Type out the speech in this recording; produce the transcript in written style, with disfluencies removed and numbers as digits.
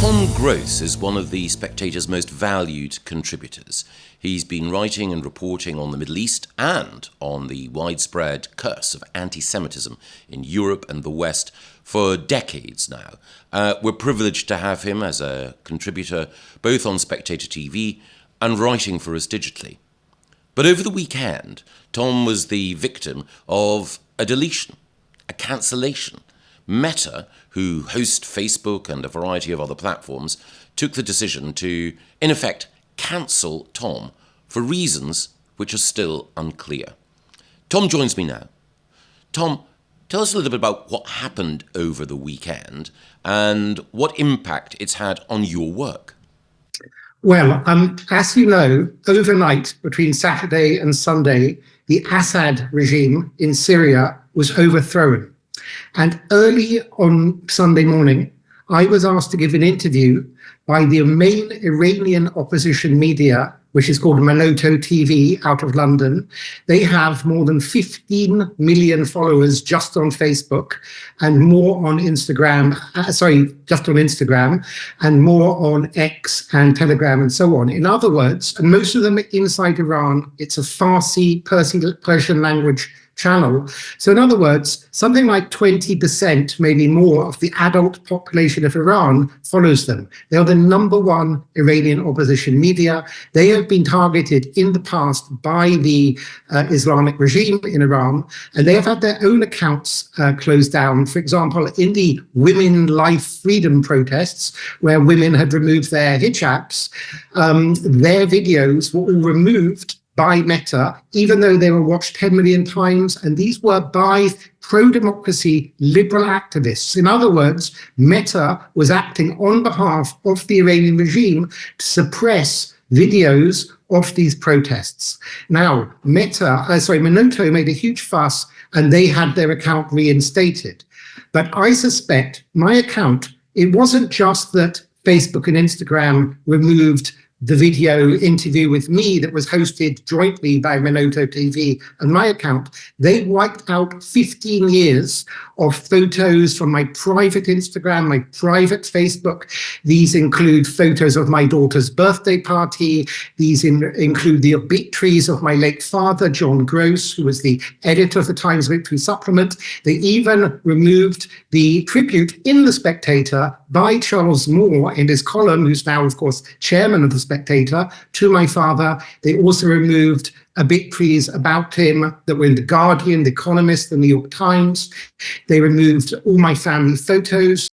Tom Gross is one of the Spectator's most valued contributors. He's been writing and reporting on the Middle East and on the widespread curse of anti-Semitism in Europe and the West for decades now. We're privileged to have him as a contributor both on Spectator TV and writing for us digitally. But over the weekend, Tom was the victim of a deletion, a cancellation. Meta, who host Facebook and a variety of other platforms, took the decision to, in effect, cancel Tom for reasons which are still unclear. Tom joins me now. Tom, tell us a little bit about what happened over the weekend and what impact it's had on your work. Well, as you know, overnight between Saturday and Sunday, the Assad regime in Syria was overthrown. And early on Sunday morning, I was asked to give an interview by the main Iranian opposition media, which is called Spectator TV out of London. They have more than 15 million followers just on Facebook and more on Instagram, just on Instagram, and more on X and Telegram and so on. In other words, and most of them are inside Iran, it's a Farsi, Persian language channel. So in other words, something like 20%, maybe more, of the adult population of Iran follows them. They are the number one Iranian opposition media. They have been targeted in the past by the Islamic regime in Iran, and they have had their own accounts closed down. For example, in the Women Life Freedom protests, where women had removed their hijabs, their videos were all removed by Meta, even though they were watched 10 million times, and these were by pro-democracy liberal activists. In other words, Meta was acting on behalf of the Iranian regime to suppress videos of these protests. Now, Menoto made a huge fuss, and they had their account reinstated. But I suspect my account, it wasn't just that Facebook and Instagram removed the video interview with me that was hosted jointly by Spectator TV and my account. They wiped out 15 years of photos from my private Instagram, my private Facebook. These include photos of my daughter's birthday party. These include the obituaries of my late father, John Gross, who was the editor of the Times Obituary Supplement. They even removed the tribute in The Spectator by Charles Moore in his column, who's now, of course, chairman of The Spectator, to my father. They also removed obituaries about him that were in The Guardian, The Economist, The New York Times. They removed all my family photos.